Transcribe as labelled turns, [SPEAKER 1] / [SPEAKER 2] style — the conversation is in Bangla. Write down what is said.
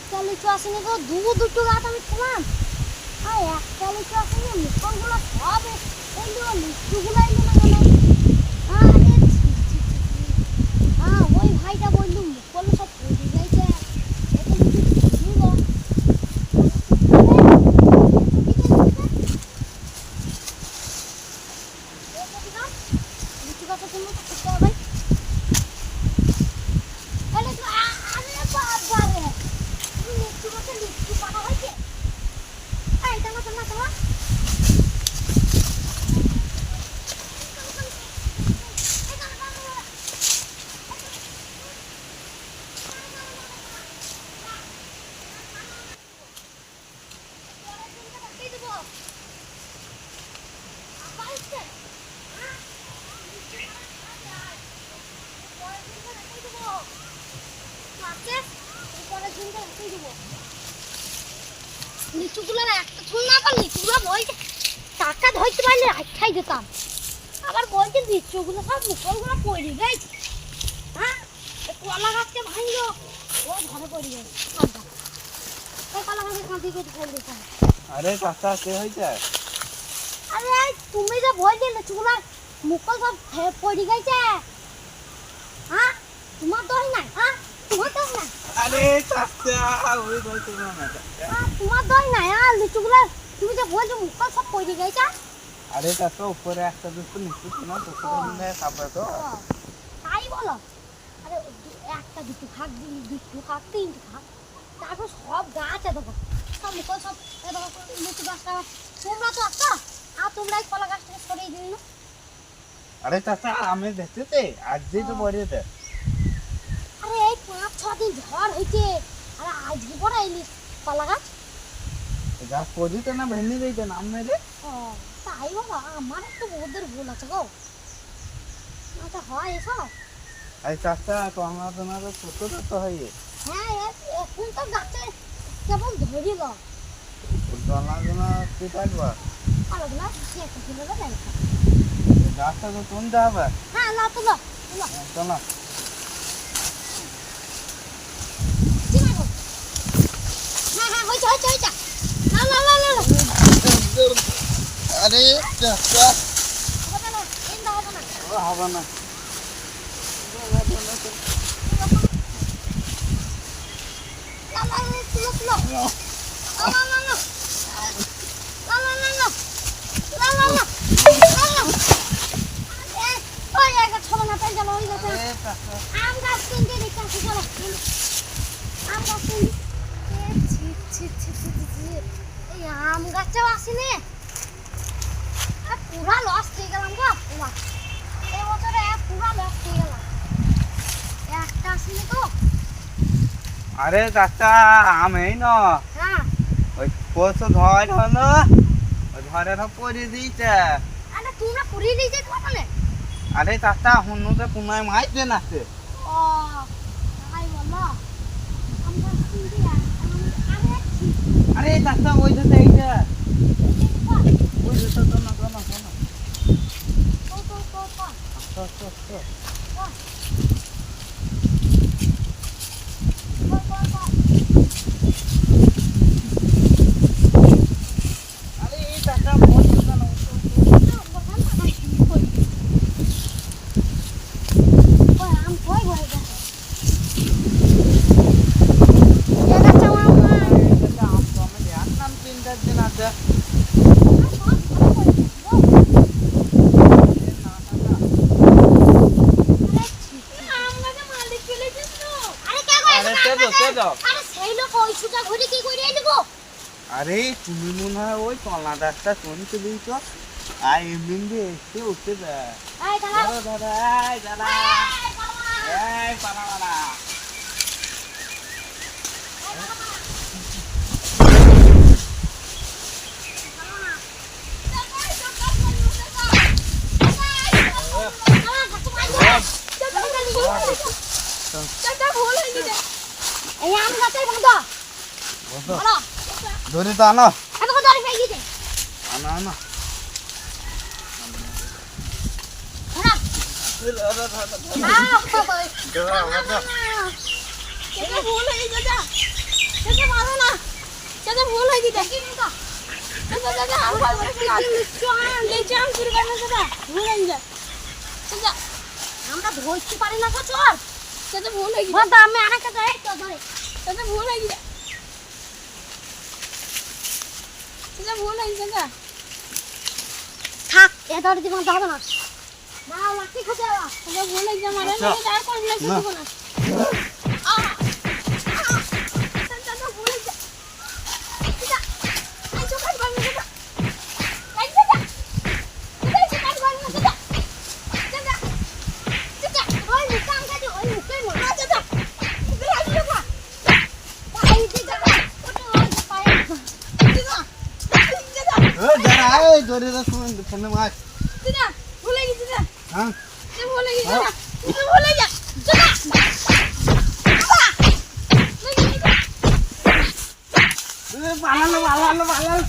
[SPEAKER 1] একটা লিচু আসেনি গো, দুটো গাছ আমি খেলাম। আর একটা লিচু আসেনি, মুকুলগুলো সব এলো, লিচুগুলো এলো না কেন? আরে হ্যাঁ, ওই ভাইটা বললো মুকুল সব পড়ে গেছে। এটা লিচু ছিল লিচু গাছের জন্য তো করতে হবে। লিচু পাকা হয়েছে। এই টানা টানা টানা লিচুগুলো একটা ছুল না পারলে লিচুগুলো বলছে টাকা ধরতে পারলে আচ্ছাই যেতাম। আবার বলছে লিচুগুলো সব মুকুলগুলো পড়ে গেছে। হ্যাঁ, কলা গাছটা ভাঙলো, ও ঘরে পড়ে গেছে। কলা গাছের কাঁদি কেটে ফেল দিতাম।
[SPEAKER 2] আরে চাচা কে হয়েছে?
[SPEAKER 1] আরে তুমি যে বললে লিচুগুলো মুকুল সব পড়ে গেছে। হ্যাঁ, তোমার দোষ নাই। হ্যাঁ, তোমার দোষ নাই।
[SPEAKER 2] আরে চাচা ওই বলছো না
[SPEAKER 1] তোমার দোষ নাই। আর লিচুগুলো তুমি যে বলছো মুকুল সব পড়ে গেছে।
[SPEAKER 2] আরে চাচা উপরে একটা দুটো নিচু ছিল না, দুটো মিলে খাবে তো।
[SPEAKER 1] তাই বলো? আরে একটা দুটো খাক, দুটো খাক, তিনটে খাক, তারপর সব গাছ দেখো সব মুকুল সব দেখো। লিচু গাছটা তোমরা তো একটা, আর তোমরা এই কলা গাছটাকে সরিয়ে দিল না।
[SPEAKER 2] আরে চাচা আমি দেখতে আজই তো পড়েছে।
[SPEAKER 1] আরে এই 5-6 দিন ঝড় হয়েছে, আর আজকে পরে এই কলা গাছ
[SPEAKER 2] গাছ পড়িতে না ভেঙে দিতে নাম মেরে।
[SPEAKER 1] তাই বাবা, আমার একটু ওদের ভুল আছে গো। আচ্ছা হয় এসব।
[SPEAKER 2] আরে চাচা তোমার তো ছোট ছোট হয়ে।
[SPEAKER 1] হ্যাঁ, এখন তো গাছে কেবল ধরিল।
[SPEAKER 2] কি থাকবা
[SPEAKER 1] আলোগুলা একটা ছিল না জানি।
[SPEAKER 2] গাছটা তো তুলতে হবে।
[SPEAKER 1] হ্যাঁ, না তুলো তুলো।
[SPEAKER 2] চলো
[SPEAKER 1] হ্যাঁ হ্যাঁ, হয়েছে হয়েছে হয়েছে। না না না না
[SPEAKER 2] আরে চাচা
[SPEAKER 1] হবে না, চিন্তা হবে না।
[SPEAKER 2] হবে না।
[SPEAKER 1] না না না, তুলো তুলো। না না না না না না না না না না না। ওই একটা ছোট না পেয়ে গেল, ওই গেছে। আম গাছ কিনতে দেখতে আসি, চলো আম গাছ কিনতে। এই আম গাছটাও আসেনি, পুরা লস হয়ে গেলাম গো। পুরা এই বছরে পুরা লস হয়ে গেলাম, একটা আসেনি তো।
[SPEAKER 2] আরে চাচা আমি না
[SPEAKER 1] হ্যাঁ,
[SPEAKER 2] ওই পশু ধর হলো, ওই ধরে সব পরে দিয়েছে।
[SPEAKER 1] আরে তোমরা পুরিয়ে দিয়েছে তোমাকে।
[SPEAKER 2] আরে চাচা হুনুতে পুনায় মাছ দেন আছে।
[SPEAKER 1] ও তাই বলো। আম গাছ কিনতে আরে
[SPEAKER 2] আরে চাচা ওই যে এইটা ওই যে তো না না না না আচ্ছা আচ্ছা আচ্ছা আরে এই চাচা বলছো না আরে তুমি মনে হয় ওই কলা গাছটা শুনতে দিয়েছ আর এমনি দিয়ে এসে উঠতে দেয়। দাদা দাদা দাদা এই পালা পালা ধরে তো আনো আনো আনো
[SPEAKER 1] চাচা মারো না চাচা ভুল হয়ে গেছে কি না চাচা চাচা আর ভাই লেচে আম চুরি করে না চাচা ভুল হয়ে গেছে চাচা আমরা ধরতে পারি না চোর চাচা ভুল হয়ে গেছে বাবা আমি আরেকটা যাই তো ধরে চাচা ভুল হয়ে গেছে চাচা ভুল হয়ে গেছে থাক এ ধরে দিব যাবে না না লাঠি খাতে আবা চাচা ভুল হয়ে গেছে মারে না আর কোন লেচে দিব না চাচা ভুল হয়ে গেছে চাচা এই চোখ বাঁধ না
[SPEAKER 2] ধরে শুনুন ফোনে মাছ
[SPEAKER 1] ভুলে গেছি
[SPEAKER 2] হ্যাঁ
[SPEAKER 1] ভুলে গেছি ভুলে যা
[SPEAKER 2] পালালো পালালো পালালো